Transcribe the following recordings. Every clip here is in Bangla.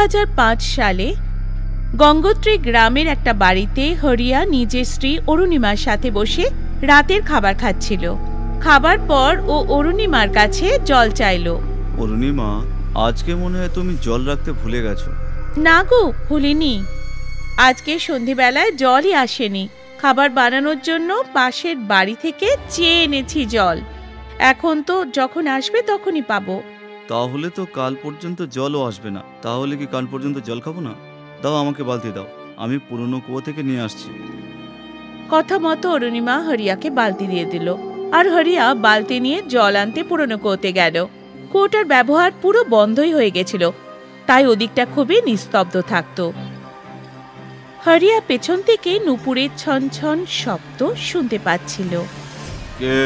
2005 সালে গঙ্গোত্রী গ্রামের একটা বাড়িতে হরিয়া নিজের স্ত্রী অরুণিমার সাথে বসে রাতের খাবার খাচ্ছিল। খাবার পর ও অরুণিমার কাছে জল চাইল। অরুণিমা, আজকে মনে হয় তুমি জল রাখতে ভুলে গেছো। না গো, ভুলিনি। আজকে সন্ধেবেলায় জলই আসেনি। খাবার বানানোর জন্য পাশের বাড়ি থেকে চেয়ে এনেছি জল। এখন তো যখন আসবে তখনই পাবো। তাহলে তো কাল পর্যন্ত জলও আসবে না। তাহলে কি কাল পর্যন্ত জল খাবো না? দাও, আমাকে বালতি দাও, আমি পুরনো কুয়ো থেকে নিয়ে আসছি। কথা মতো অরুণিমা হরিয়াকে বালতি দিয়ে দিল, আর হরিয়া বালতি নিয়ে জল আনতে পুরনো কুয়োতে গেল। কুয়োটার ব্যবহার পুরো বন্ধই হয়ে গেছিল, তাই ওদিকটা খুবই নিস্তব্ধ থাকত। হরিয়া পেছন থেকে নুপুরের ছনছন শব্দ শুনতে পাচ্ছিল। কে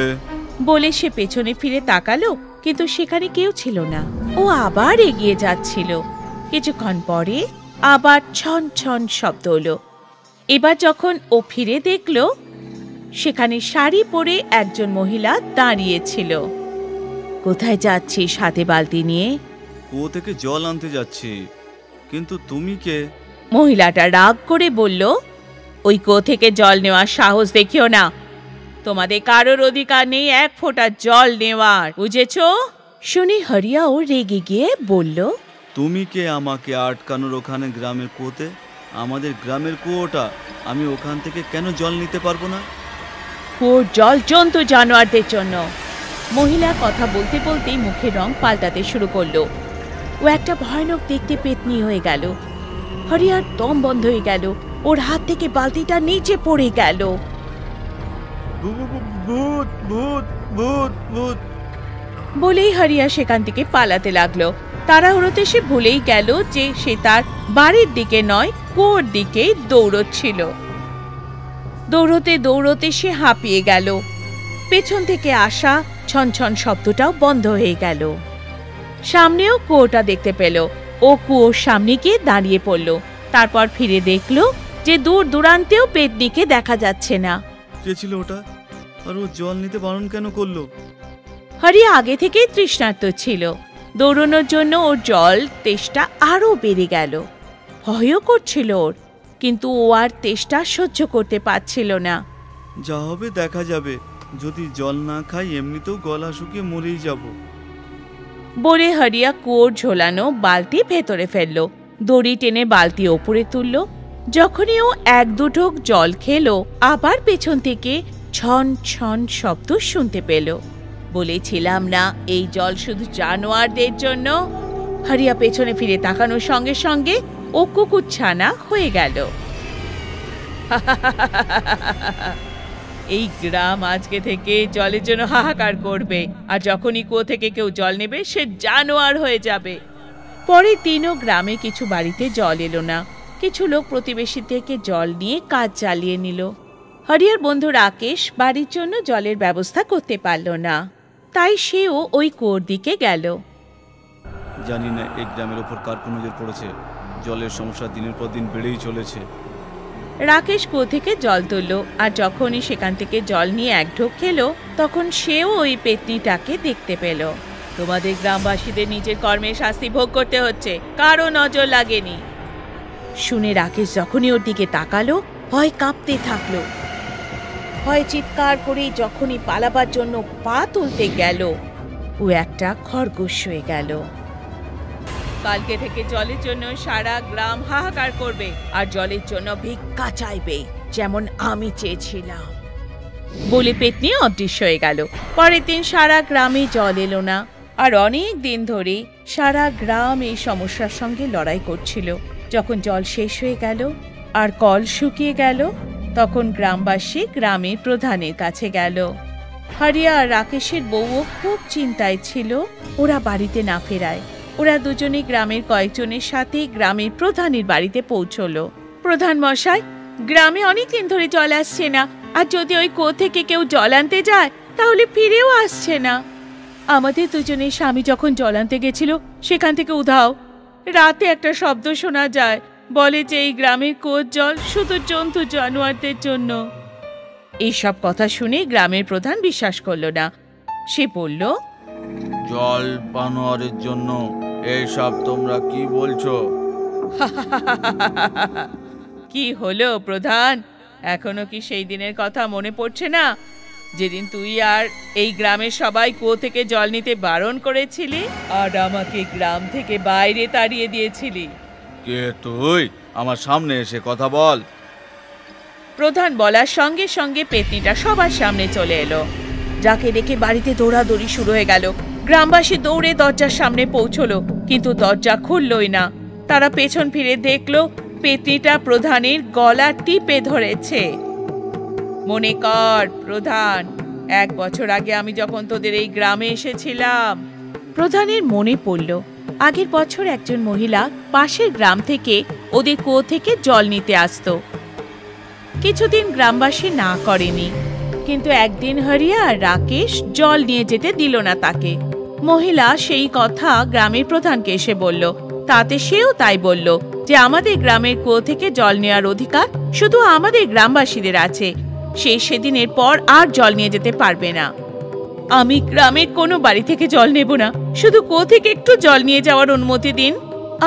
বলে সে পেছনে ফিরে তাকালো, কিন্তু সেখানে কেউ ছিল না। ও আবার এগিয়ে যাচ্ছিল। কিছুক্ষণ পরে আবার ছন ছন শব্দ হলো। এবার যখন ও ফিরে দেখল, সেখানে শাড়ি পরে একজন মহিলা দাঁড়িয়েছিল। কোথায় যাচ্ছিস হাতে বালতি নিয়ে? কুয়ো থেকে জল আনতে যাচ্ছি। কিন্তু তুমি কে? মহিলাটা রাগ করে বলল, ওই কুয়ো থেকে জল নেওয়ার সাহস দেখিও না। তোমাদের কারোর অধিকার নেই এক ফোঁটা জল নেওয়ার, বুঝেছো? শুনে হরিয়াও রেগে গিয়ে বলল, তুমি কে আমাকে আটকানোর ওখানে গ্রামের কুয়োতে? আমাদের গ্রামের কুয়োটা, আমি ওখান থেকে কেন জল নিতে পারবো না? কুয়োর জল জন্তু জানোয়ারদের জন্য। মহিলা কথা বলতে বলতেই মুখের রং পাল্টাতে শুরু করলো। ও একটা ভয়ানক দেখতে পেতনি হয়ে গেল। হরিয়ার দম বন্ধ হয়ে গেল। ওর হাত থেকে বালতিটা নিচে পড়ে গেল। ভূত ভূত ভূত ভূত বলেই হরিয়া সেখান থেকে পালাতে লাগলো। তাড়াহুড়োতে সে ভুলেই গেল যে সে তার বাড়ির দিকে নয়, কুয়োর দিকেই দৌড়চ্ছিল। দৌড়তে দৌড়তে সে হাঁপিয়ে গেল। পেছন থেকে আসা ছনছন শব্দটাও বন্ধ হয়ে গেল। সামনেও কুয়োটা দেখতে পেল। ও কুয়োর সামনে গিয়ে দাঁড়িয়ে পড়ল। তারপর ফিরে দেখল যে দূর দূরান্তেও পেতনিকে দেখা যাচ্ছে না। কে ছিল ওটা? আর ও জল নিতে বারণ কেন করলো? হরিয়া আগে থেকেই তৃষ্ণার্ত ছিল। দৌড়ানোর জন্য ওর জল তেষ্টা আরো বেড়ে গেল। ভয়ও করছিল ওর, কিন্তু ও আর তেষ্টা সহ্য করতে পারছিল না। যা হবে দেখা যাবে। যদি জল না খাই এমনিতেও গলা শুকিয়ে মরেই যাব। বলে হরিয়া কুয়োর ঝোলানো বালতি ভেতরে ফেললো। দড়ি টেনে বালতি ওপরে তুলল। যখনই ও এক দুটোক জল খেলো, আবার পেছন থেকে ছন ছন শব্দ শুনতে পেল। বলেছিলাম না এই জল শুধু জানোয়ারদের জন্য? হরিয়া পেছনে ফিরে তাকানোর সঙ্গে সঙ্গে ও কুকুরছানা হয়ে গেল। এই গ্রাম আজকে থেকে জলের জন্য হাহাকার করবে, আর যখনই কুয়ো থেকে কেউ জল নেবে সে জানোয়ার হয়ে যাবে। পরের দিনও গ্রামে কিছু বাড়িতে জল এলো না। কিছু লোক প্রতিবেশী থেকে জল নিয়ে কাজ চালিয়ে নিল। হরিয়ার বন্ধু রাকেশ বাড়ির জন্য জলের ব্যবস্থা করতে পারল না, তাই সেও ওই কুয়োর দিকে গেল। জানি না এই গ্রামের ওপর কার কোন নজর পড়েছে। জলের সমস্যা দিনের পর দিন বেড়েই চলেছে। রাকেশ কুয়ো থেকে জল তুলল, আর যখনই সেখান থেকে জল নিয়ে এক ঢোক খেলো, তখন সেও ওই পেতনিটাকে দেখতে পেল। তোমাদের গ্রামবাসীদের নিজের কর্মের শাস্তি ভোগ করতে হচ্ছে, কারো নজর লাগেনি। শুনে রাকেশ যখনই ওর দিকে তাকালো, ভয় কাঁপতে থাকলো। ভয় চিৎকার করে যখনই পালাবার জন্য পা তুলতে গেল, ও একটা খরগোশ হয়ে গেল। কালকে থেকে জলের জন্য সারা গ্রাম হাহাকার করবে, আর জলের জন্য ভিক্ষা চাইবে, যেমন আমি চেয়েছিলাম। বলে পেতনি অদৃশ্য হয়ে গেল। পরের দিন সারা গ্রামে জল এলো না, আর অনেক দিন ধরে সারা গ্রাম এই সমস্যার সঙ্গে লড়াই করছিল। যখন জল শেষ হয়ে গেল আর কল শুকিয়ে গেল, তখন গ্রামবাসী গ্রামের প্রধানের কাছে গেল। হরিয়া আর রাকেশের বউও খুব চিন্তায় ছিল ওরা বাড়িতে না ফেরায়। ওরা দুজনে গ্রামের কয়েকজনের সাথে গ্রামের প্রধানের বাড়িতে পৌঁছলো। প্রধান মশাই, গ্রামে অনেকদিন ধরে জল আসছে না, আর যদি ওই কুয়ো থেকে কেউ জল আনতে যায় তাহলে ফিরেও আসছে না। আমাদের দুজনের স্বামী যখন জল আনতে গেছিল, সেখান থেকে উধাও। রাতে একটা শব্দ শোনা যায়, বলে যে এই গ্রামের কুয়োর জল শুধু জন্তু জানোয়ারদের জন্য। এইসব কথা শুনে গ্রামের প্রধান বিশ্বাস করল না। সে বলল, জল পানোয়ারের জন্য এইসব তোমরা কি বলছো? কি হলো প্রধান, এখনো কি সেই দিনের কথা মনে পড়ছে না, যেদিন তুই আর এই গ্রামের সবাই কুয়ো থেকে জল নিতে বারণ করেছিলি আর আমাকে গ্রাম থেকে বাইরে তাড়িয়ে দিয়েছিলি? কে তুই? আমার সামনে এসে কথা বল। প্রধান বলার সঙ্গে সঙ্গে পেতনিটা সবার সামনে চলে এলো। যাকে দেখে বাড়িতে দৌড়াদৌড়ি শুরু হয়ে গেল। গ্রামবাসী দৌড়ে দরজার সামনে পৌঁছলো, কিন্তু দরজা খুললই না। তারা পেছন ফিরে দেখলো পেতনিটা প্রধানের গলা টিপে ধরেছে। মনে কর প্রধান, 1 বছর আগে আমি যখন তোদের এই গ্রামে এসেছিলাম। প্রধানের মনে পড়ল আগের বছর একজন মহিলা পাশের গ্রাম থেকে ওদের কুয়ো থেকে জল নিতে আসতো। কিছুদিন গ্রামবাসী না করেনি, কিন্তু একদিন হরিয়া আর রাকেশ জল নিয়ে যেতে দিল না তাকে। মহিলা সেই কথা গ্রামের প্রধানকে এসে বলল। তাতে সেও তাই বলল যে আমাদের গ্রামের কুয়ো থেকে জল নেওয়ার অধিকার শুধু আমাদের গ্রামবাসীদের আছে। সে সেদিনের পর আর জল নিয়ে যেতে পারবে না। আমি গ্রামের কোনো বাড়ি থেকে জল নেব না, শুধু কুয়ো থেকে একটু জল নিয়ে যাওয়ার অনুমতি দিন।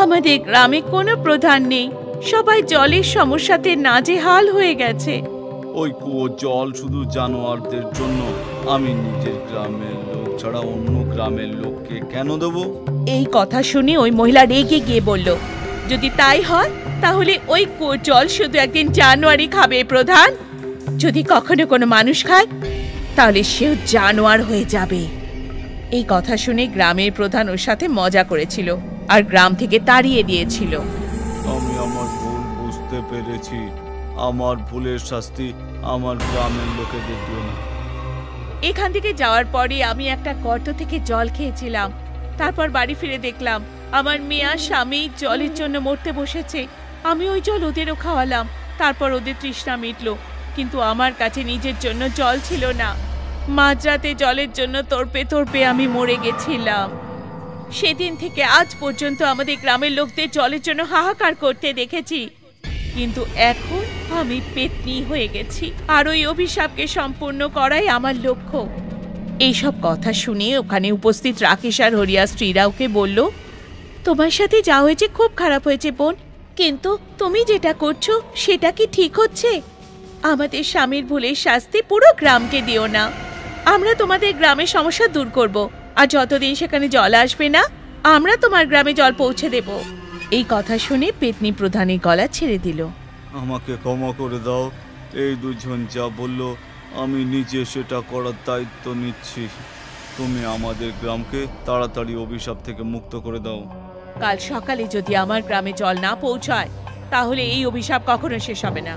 আমাদের গ্রামে কোনো প্রধান নেই, সবাই জলের সমস্যাতে নাজেহাল হয়ে গেছে। ওই কুয়ো জল শুধু জানোয়ারদের জন্য, আমি নিজের গ্রামের লোক ছাড়া অন্য গ্রামের লোককে কেন দেব? এই কথা শুনে ওই মহিলা রেগে গিয়ে বলল, যদি তাই হয় তাহলে ওই কুয়োর জল শুধু একদিন জানোয়ারই খাবে প্রধান। যদি কখনো কোনো মানুষ খায় তাহলে সেও জানোয়ার হয়ে যাবে। এই কথা শুনে গ্রামের প্রধান ওর সাথে মজা করেছিল আর গ্রাম থেকে তাড়িয়ে দিয়েছিল। আমি আমার ভুল বুঝতে পেরেছি, আমার ভুলের শাস্তি আমার গ্রামের লোকেদের দিও না। এখান থেকে যাওয়ার পরে আমি একটা গর্ত থেকে জল খেয়েছিলাম। তারপর বাড়ি ফিরে দেখলাম আমার মেয়ে আর স্বামী জলের জন্য মরতে বসেছে। আমি ওই জল ওদেরও খাওয়ালাম, তারপর ওদের তৃষ্ণা মিটলো, কিন্তু আমার কাছে নিজের জন্য জল ছিল না। মাঝরাতে জলের জন্য তড়পে তড়পে আমি মরে গেছিলাম। সেদিন থেকে আজ পর্যন্ত আমাদের গ্রামের লোকদের জলের জন্য হাহাকার করতে দেখেছি, কিন্তু এখন আমি পেতনি হয়ে গেছি আর ওই অভিশাপকে সম্পূর্ণ করাই আমার লক্ষ্য। এইসব কথা শুনে ওখানে উপস্থিত রাকেশ আর হরিয়া স্ত্রীরা ওকে বলল, তোমার সাথে যা হয়েছে খুব খারাপ হয়েছে বোন, কিন্তু তুমি যেটা করছো সেটা কি ঠিক হচ্ছে? আমাদের স্বামীর ভুলের শাস্তি পুরো গ্রামকে দিও না। আমরা তোমাদের গ্রামের সমস্যা দূর করব, আর যতদিন সেখানে জল আসবে না আমরা তোমার গ্রামে জল পৌঁছে দেব। এই কথা শুনে পেতনি প্রধানের গলা ছেড়ে দিল। আমাকে ক্ষমা করে দাও, এই দুজন যা বলল আমি নিজে সেটা করার দায়িত্ব নিচ্ছি। তুমি আমাদের গ্রামকে তাড়াতাড়ি অভিশাপ থেকে মুক্ত করে দাও। কাল সকালে যদি আমার গ্রামে জল না পৌঁছায় তাহলে এই অভিশাপ কখনো শেষ হবে না।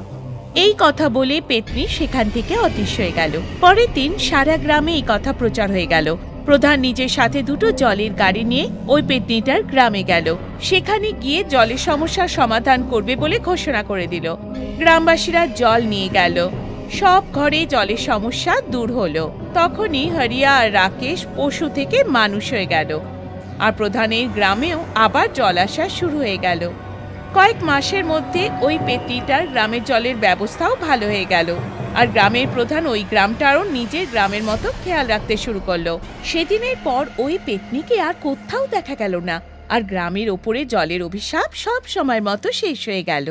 এই কথা বলে পেতনি সেখান থেকে অদৃশ্য হয়ে গেল। পরের দিন সারা গ্রামে এই কথা প্রচার হয়ে গেল। প্রধান নিজের সাথে 2টো জলের গাড়ি নিয়ে ওই পেতনিটার গ্রামে গেল। সেখানে গিয়ে জলের সমস্যার সমাধান করবে বলে ঘোষণা করে দিল। গ্রামবাসীরা জল নিয়ে গেল, সব ঘরে জলের সমস্যা দূর হলো। তখনই হরিয়া আর রাকেশ পশু থেকে মানুষ হয়ে গেল, আর প্রধানের গ্রামেও আবার জল আসা শুরু হয়ে গেল। কয়েক মাসের মধ্যে ওই পেতনিটার গ্রামের জলের ব্যবস্থাও ভালো হয়ে গেল, আর গ্রামের প্রধান ওই গ্রামটারও নিজের গ্রামের মতো খেয়াল রাখতে শুরু করলো। সেদিনের পর ওই পেতনিকে আর কোথাও দেখা গেল না, আর গ্রামের ওপরে জলের অভিশাপ সব সময়ের মতো শেষ হয়ে গেল।